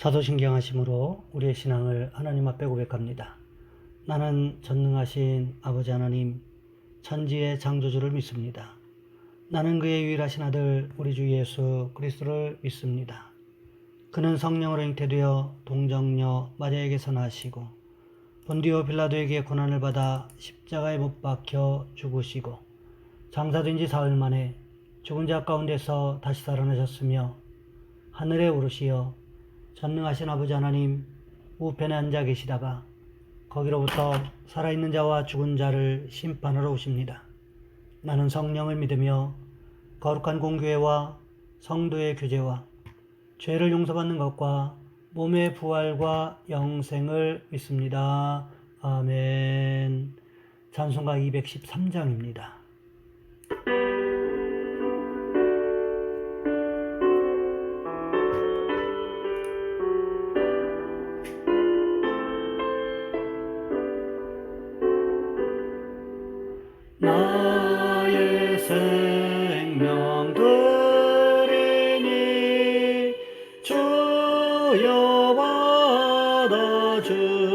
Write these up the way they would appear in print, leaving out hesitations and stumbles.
사도신경하심으로 우리의 신앙을 하나님 앞에 고백합니다. 나는 전능하신 아버지 하나님, 천지의 창조주를 믿습니다. 나는 그의 유일하신 아들 우리 주 예수 그리스도를 믿습니다. 그는 성령으로 잉태되어 동정녀 마리아에게서 나시고 본디오 빌라도에게 고난을 받아 십자가에 못 박혀 죽으시고 장사된 지 사흘 만에 죽은 자 가운데서 다시 살아나셨으며 하늘에 오르시어 전능하신 아버지 하나님 우편에 앉아 계시다가 거기로부터 살아있는 자와 죽은 자를 심판하러 오십니다. 나는 성령을 믿으며 거룩한 공교회와 성도의 교제와 죄를 용서받는 것과 몸의 부활과 영생을 믿습니다. 아멘. 찬송가 213장입니다. 나의 생명 드리니 주여 받아주셔서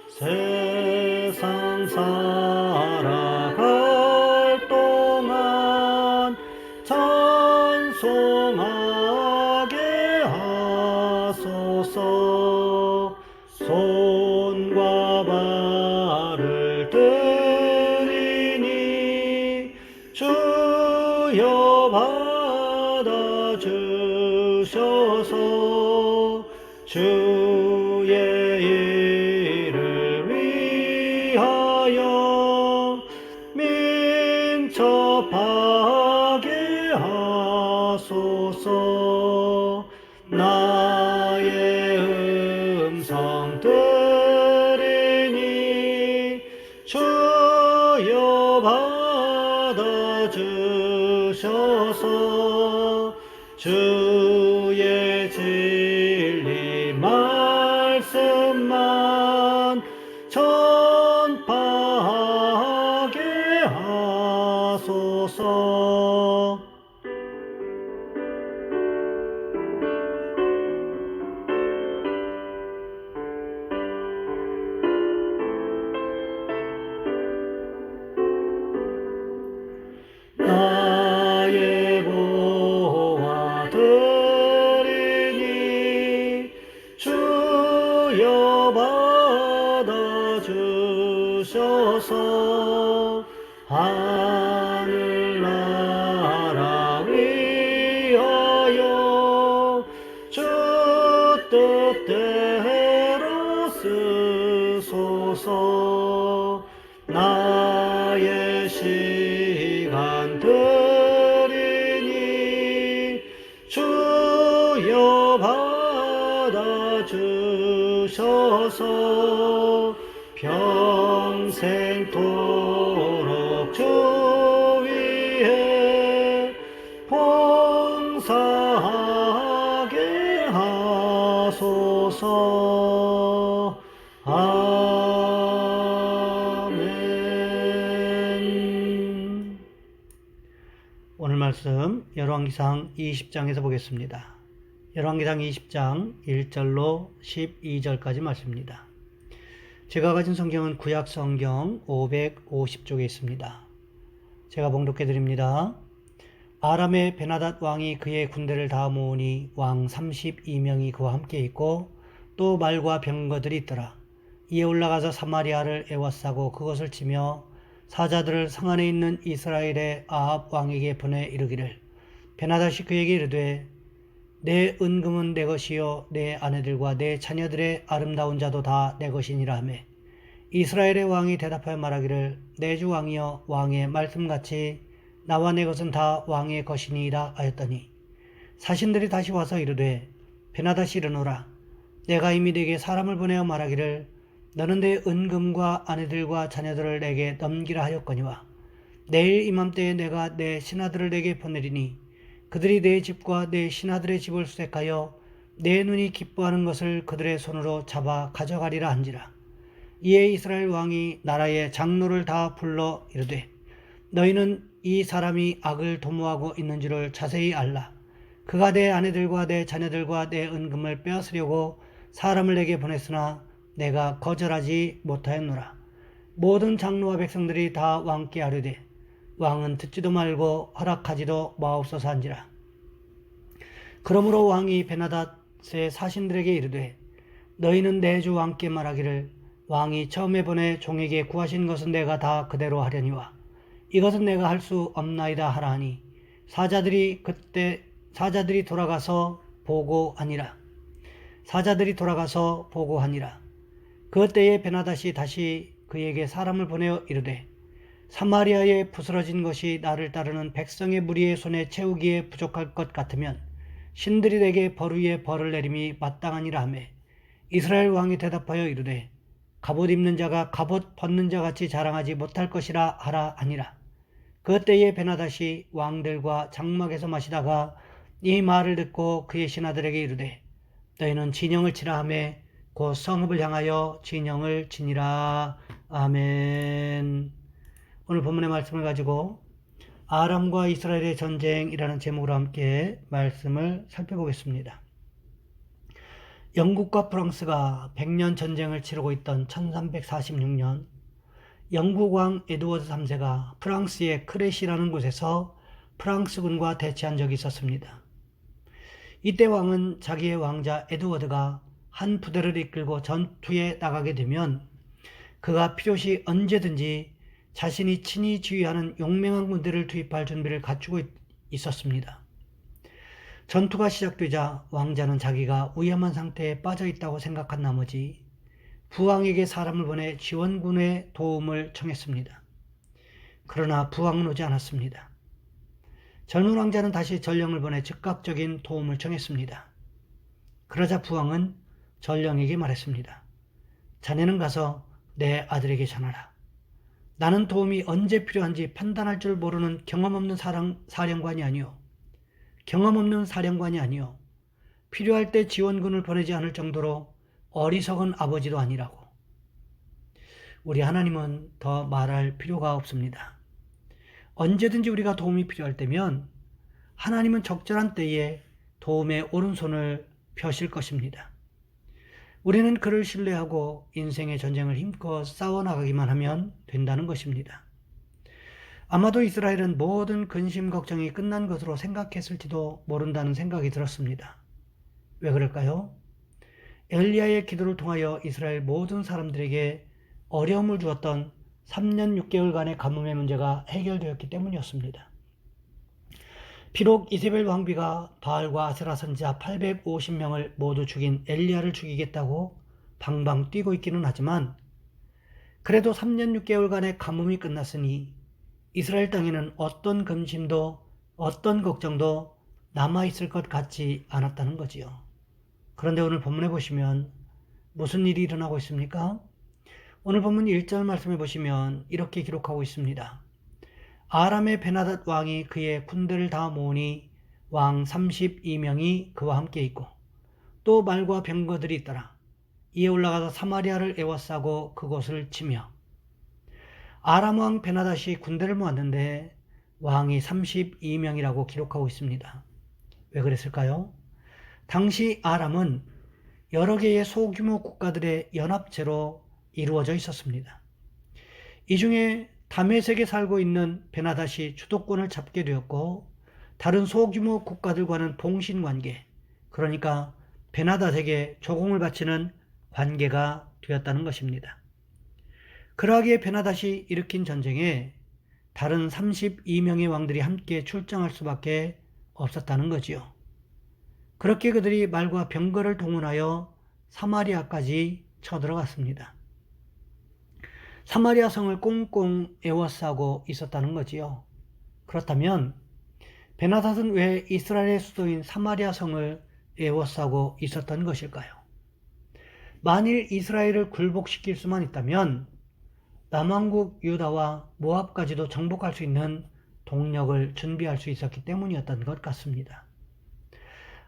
세상 살아갈 동안 찬송하게 하소서. 손과 발을 드리니 주여 받아주셔서 주의 일을 위하여 민첩하게 하소서. 나의 음성 드리니 주여 받아주셔서 주의 진리 말씀만 전파하게 하소서. 나의 보화 드리니 주여 받아주셔서 하늘나라 위하여 주 뜻대로 쓰소서. 나의 시간 드리니 주여 받아주셔서 평생토록 주 위에 봉사하게 하소서. 아멘. 오늘 말씀 열왕기상 20장에서 보겠습니다. 열왕기상 20장 1절로 12절까지 말씀입니다. 제가 가진 성경은 구약 성경 550쪽에 있습니다. 제가 봉독해 드립니다. 아람의 베나닷 왕이 그의 군대를 다 모으니 왕 32명이 그와 함께 있고 또 말과 병거들이 있더라. 이에 올라가서 사마리아를 에워싸고 그것을 치며 사자들을 성 안에 있는 이스라엘의 아합 왕에게 보내 이르기를 베나닷이 그에게 이르되 내 은금은 내 것이요 내 아내들과 내 자녀들의 아름다운 자도 다 내 것이니라 하매 이스라엘의 왕이 대답하여 말하기를 내 주 왕이여 왕의 말씀같이 나와 내 것은 다 왕의 것이니이다 하였더니 사신들이 다시 와서 이르되 베나닷이 이르노라 내가 이미 네게 사람을 보내어 말하기를 너는 내 은금과 아내들과 자녀들을 내게 넘기라 하였거니와 내일 이맘때에 내가 내 신하들을 내게 보내리니 그들이 내 집과 내 신하들의 집을 수색하여 내 눈이 기뻐하는 것을 그들의 손으로 잡아 가져가리라 한지라. 이에 이스라엘 왕이 나라의 장로를 다 불러 이르되 너희는 이 사람이 악을 도모하고 있는 줄을 자세히 알라. 그가 내 아내들과 내 자녀들과 내 은금을 빼앗으려고 사람을 내게 보냈으나 내가 거절하지 못하였노라. 모든 장로와 백성들이 다 왕께 아뢰되 왕은 듣지도 말고 허락하지도 마옵소서 한지라. 그러므로 왕이 베나닷의 사신들에게 이르되 너희는 내 주 왕께 말하기를 왕이 처음에 보내 종에게 구하신 것은 내가 다 그대로 하려니와 이것은 내가 할 수 없나이다 하라 하니 사자들이 돌아가서 보고하니라. 그때에 베나닷이 다시 그에게 사람을 보내어 이르되 사마리아에 부스러진 것이 나를 따르는 백성의 무리의 손에 채우기에 부족할 것 같으면 신들이 내게 벌 위에 벌을 내림이 마땅하니라 하매 이스라엘 왕이 대답하여 이르되 갑옷 입는 자가 갑옷 벗는 자 같이 자랑하지 못할 것이라 하라 하니라. 그때에 베나닷이 왕들과 장막에서 마시다가 이 말을 듣고 그의 신하들에게 이르되 너희는 진영을 치라 하매 곧 성읍을 향하여 진영을 치니라. 아멘. 오늘 본문의 말씀을 가지고 아람과 이스라엘의 전쟁이라는 제목으로 함께 말씀을 살펴보겠습니다. 영국과 프랑스가 100년 전쟁을 치르고 있던 1346년 영국 왕 에드워드 3세가 프랑스의 크레시라는 곳에서 프랑스군과 대치한 적이 있었습니다. 이때 왕은 자기의 왕자 에드워드가 한 부대를 이끌고 전투에 나가게 되면 그가 필요시 언제든지 자신이 친히 지휘하는 용맹한 군대를 투입할 준비를 갖추고 있었습니다. 전투가 시작되자 왕자는 자기가 위험한 상태에 빠져 있다고 생각한 나머지 부왕에게 사람을 보내 지원군의 도움을 청했습니다. 그러나 부왕은 오지 않았습니다. 젊은 왕자는 다시 전령을 보내 즉각적인 도움을 청했습니다. 그러자 부왕은 전령에게 말했습니다. 자네는 가서 내 아들에게 전하라. 나는 도움이 언제 필요한지 판단할 줄 모르는 경험 없는 사령관이 아니요. 필요할 때 지원군을 보내지 않을 정도로 어리석은 아버지도 아니라고. 우리 하나님은 더 말할 필요가 없습니다. 언제든지 우리가 도움이 필요할 때면 하나님은 적절한 때에 도움의 오른손을 펴실 것입니다. 우리는 그를 신뢰하고 인생의 전쟁을 힘껏 싸워나가기만 하면 된다는 것입니다. 아마도 이스라엘은 모든 근심 걱정이 끝난 것으로 생각했을지도 모른다는 생각이 들었습니다. 왜 그럴까요? 엘리야의 기도를 통하여 이스라엘 모든 사람들에게 어려움을 주었던 3년 6개월간의 가뭄의 문제가 해결되었기 때문이었습니다. 비록 이세벨 왕비가 바알과 아세라 선지자 850명을 모두 죽인 엘리야를 죽이겠다고 방방 뛰고 있기는 하지만 그래도 3년 6개월간의 가뭄이 끝났으니 이스라엘 땅에는 어떤 근심도 어떤 걱정도 남아있을 것 같지 않았다는 거지요. 그런데 오늘 본문에 보시면 무슨 일이 일어나고 있습니까? 오늘 본문 1절 말씀해 보시면 이렇게 기록하고 있습니다. 아람의 베나닷 왕이 그의 군대를 다 모으니 왕 32명이 그와 함께 있고 또 말과 병거들이 있더라. 이에 올라가서 사마리아를 에워싸고 그곳을 치며 아람 왕 베나닷이 군대를 모았는데 왕이 32명이라고 기록하고 있습니다. 왜 그랬을까요? 당시 아람은 여러 개의 소규모 국가들의 연합체로 이루어져 있었습니다. 이 중에 다메섹에 살고 있는 베나닷이 주도권을 잡게 되었고 다른 소규모 국가들과는 봉신관계, 그러니까 베나닷에게 조공을 바치는 관계가 되었다는 것입니다. 그러하기에 베나닷이 일으킨 전쟁에 다른 32명의 왕들이 함께 출정할 수밖에 없었다는 거지요. 그렇게 그들이 말과 병거를 동원하여 사마리아까지 쳐들어갔습니다. 사마리아 성을 꽁꽁 에워싸고 있었다는 거지요. 그렇다면 베나닷은 왜 이스라엘의 수도인 사마리아 성을 에워싸고 있었던 것일까요? 만일 이스라엘을 굴복시킬 수만 있다면 남왕국 유다와 모압까지도 정복할 수 있는 동력을 준비할 수 있었기 때문이었던 것 같습니다.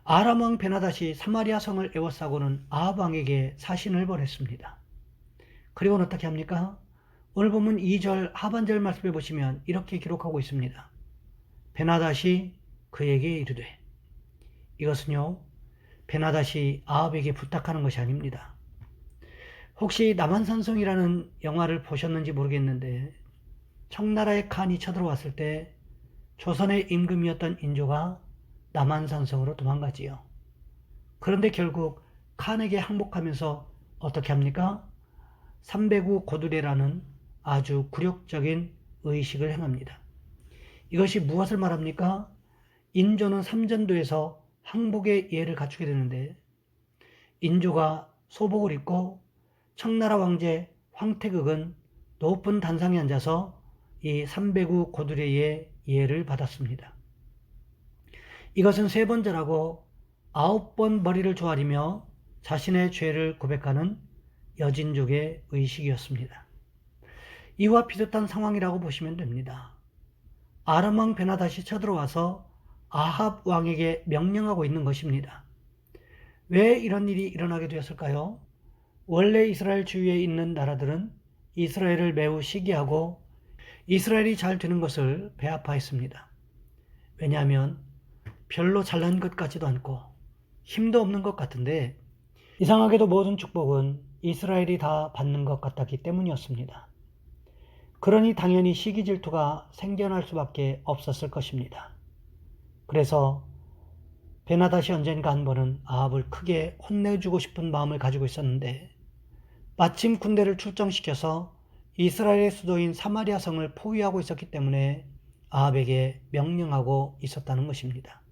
아람 왕 베나닷이 사마리아 성을 에워싸고는 아합 왕에게 사신을 보냈습니다. 그리고는 어떻게 합니까? 오늘 본문 2절 하반절 말씀해 보시면 이렇게 기록하고 있습니다. 베나닷이 그에게 이르되 이것은요, 베나닷이 아합에게 부탁하는 것이 아닙니다. 혹시 남한산성이라는 영화를 보셨는지 모르겠는데 청나라의 칸이 쳐들어왔을 때 조선의 임금이었던 인조가 남한산성으로 도망가지요. 그런데 결국 칸에게 항복하면서 어떻게 합니까? 삼배구 고두례라는 아주 굴욕적인 의식을 행합니다. 이것이 무엇을 말합니까? 인조는 삼전도에서 항복의 예를 갖추게 되는데 인조가 소복을 입고 청나라 왕제 황태극은 높은 단상에 앉아서 이 삼배구 고두례의 예를 받았습니다. 이것은 3번 절하고 9번 머리를 조아리며 자신의 죄를 고백하는 여진족의 의식이었습니다. 이와 비슷한 상황이라고 보시면 됩니다. 아람 왕 베나닷이 쳐들어와서 아합 왕에게 명령하고 있는 것입니다. 왜 이런 일이 일어나게 되었을까요? 원래 이스라엘 주위에 있는 나라들은 이스라엘을 매우 시기하고 이스라엘이 잘 되는 것을 배아파했습니다. 왜냐하면 별로 잘난 것 같지도 않고 힘도 없는 것 같은데 이상하게도 모든 축복은 이스라엘이 다 받는 것 같았기 때문이었습니다. 그러니 당연히 시기 질투가 생겨날 수밖에 없었을 것입니다. 그래서 베나닷이 언젠가 한 번은 아합을 크게 혼내주고 싶은 마음을 가지고 있었는데 마침 군대를 출정시켜서 이스라엘의 수도인 사마리아 성을 포위하고 있었기 때문에 아합에게 명령하고 있었다는 것입니다.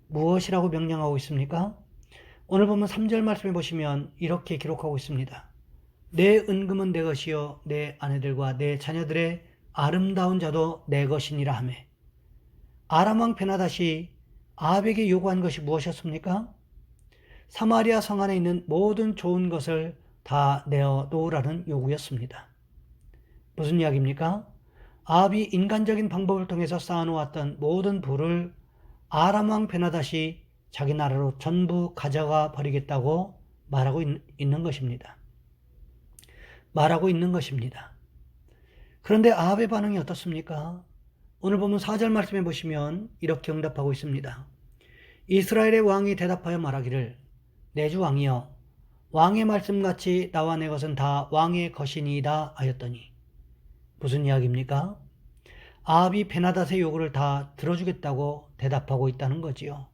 무엇이라고 명령하고 있습니까? 오늘 보면 3절 말씀해 보시면 이렇게 기록하고 있습니다. 내 은금은 내 것이요 내 아내들과 내 자녀들의 아름다운 자도 내 것이니라 하며 아람 왕 베나닷이 아합에게 요구한 것이 무엇이었습니까? 사마리아 성 안에 있는 모든 좋은 것을 다 내어 놓으라는 요구였습니다. 무슨 이야기입니까? 아합이 인간적인 방법을 통해서 쌓아놓았던 모든 부를 아람 왕 베나닷이 자기 나라로 전부 가져가 버리겠다고 말하고 있는 것입니다. 그런데 아합의 반응이 어떻습니까? 오늘 보면 4절 말씀해 보시면 이렇게 응답하고 있습니다. 이스라엘의 왕이 대답하여 말하기를 내 주 왕이여 왕의 말씀같이 나와 내 것은 다 왕의 것이니이다 하였더니 무슨 이야기입니까? 아합이 베나닷의 요구를 다 들어주겠다고 대답하고 있다는 거지요.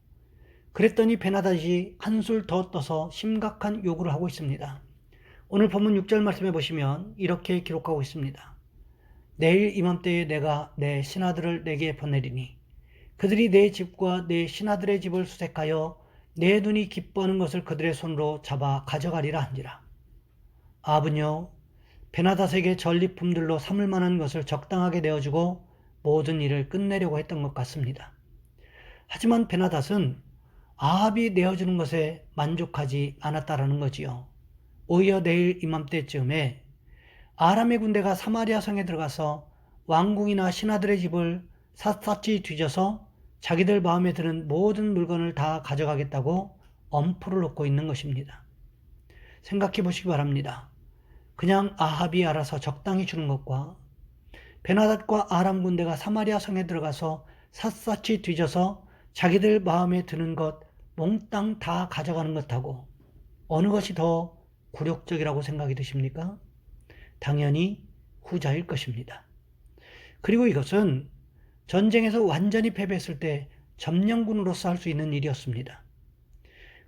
그랬더니 베나닷이 한술 더 떠서 심각한 요구를 하고 있습니다. 오늘 본문 6절 말씀해 보시면 이렇게 기록하고 있습니다. 내일 이맘때에 내가 내 신하들을 내게 보내리니 그들이 내 집과 내 신하들의 집을 수색하여 내 눈이 기뻐하는 것을 그들의 손으로 잡아 가져가리라 한지라. 아합은요 베나닷에게 전리품들로 삼을 만한 것을 적당하게 내어주고 모든 일을 끝내려고 했던 것 같습니다. 하지만 베나닷은 아합이 내어주는 것에 만족하지 않았다라는 거지요. 오히려 내일 이맘때쯤에 아람의 군대가 사마리아 성에 들어가서 왕궁이나 신하들의 집을 샅샅이 뒤져서 자기들 마음에 드는 모든 물건을 다 가져가겠다고 엄포를 놓고 있는 것입니다. 생각해 보시기 바랍니다. 그냥 아합이 알아서 적당히 주는 것과 베나닷과 아람 군대가 사마리아 성에 들어가서 샅샅이 뒤져서 자기들 마음에 드는 것 몽땅 다 가져가는 것하고 어느 것이 더 굴욕적이라고 생각이 드십니까? 당연히 후자일 것입니다. 그리고 이것은 전쟁에서 완전히 패배했을 때 점령군으로서 할 수 있는 일이었습니다.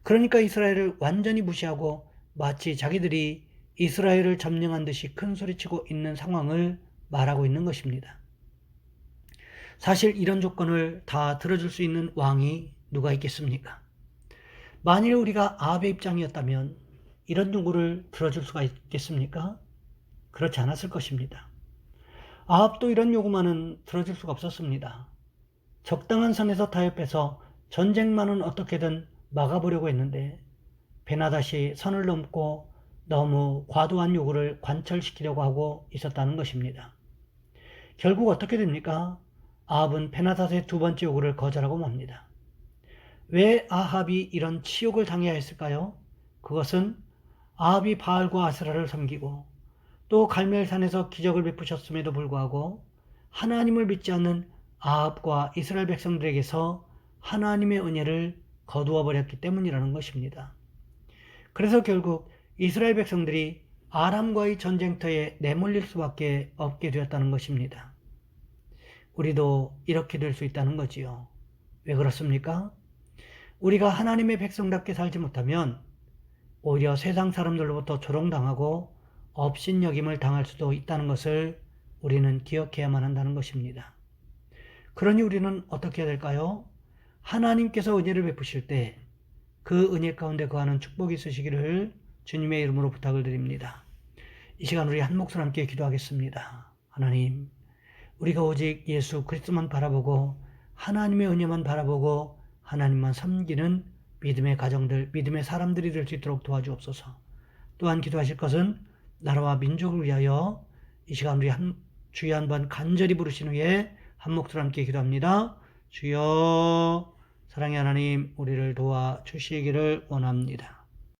그러니까 이스라엘을 완전히 무시하고 마치 자기들이 이스라엘을 점령한 듯이 큰 소리치고 있는 상황을 말하고 있는 것입니다. 사실 이런 조건을 다 들어줄 수 있는 왕이 누가 있겠습니까? 만일 우리가 아합의 입장이었다면 이런 요구를 들어줄 수가 있겠습니까? 그렇지 않았을 것입니다. 아합도 이런 요구만은 들어줄 수가 없었습니다. 적당한 선에서 타협해서 전쟁만은 어떻게든 막아보려고 했는데 베나닷이 선을 넘고 너무 과도한 요구를 관철시키려고 하고 있었다는 것입니다. 결국 어떻게 됩니까? 아합은 베나닷의 2번째 요구를 거절하고 맙니다. 왜 아합이 이런 치욕을 당해야 했을까요? 그것은 아합이 바알과 아스라를 섬기고 또 갈멜산에서 기적을 베푸셨음에도 불구하고 하나님을 믿지 않는 아합과 이스라엘 백성들에게서 하나님의 은혜를 거두어 버렸기 때문이라는 것입니다. 그래서 결국 이스라엘 백성들이 아람과의 전쟁터에 내몰릴 수밖에 없게 되었다는 것입니다. 우리도 이렇게 될 수 있다는 거지요. 왜 그렇습니까? 우리가 하나님의 백성답게 살지 못하면 오히려 세상 사람들로부터 조롱당하고 업신여김을 당할 수도 있다는 것을 우리는 기억해야만 한다는 것입니다. 그러니 우리는 어떻게 해야 될까요? 하나님께서 은혜를 베푸실 때 그 은혜 가운데 거하는 축복이 있으시기를 주님의 이름으로 부탁을 드립니다. 이 시간 우리 한 목소리 함께 기도하겠습니다. 하나님, 우리가 오직 예수 그리스도만 바라보고 하나님의 은혜만 바라보고 하나님만 섬기는 믿음의 가정들, 믿음의 사람들이 될 수 있도록 도와주옵소서. 또한 기도하실 것은 나라와 민족을 위하여 이 시간 우리 주여 한번 간절히 부르신 후에 한 목소리 함께 기도합니다. 주여, 사랑의 하나님, 우리를 도와주시기를 원합니다.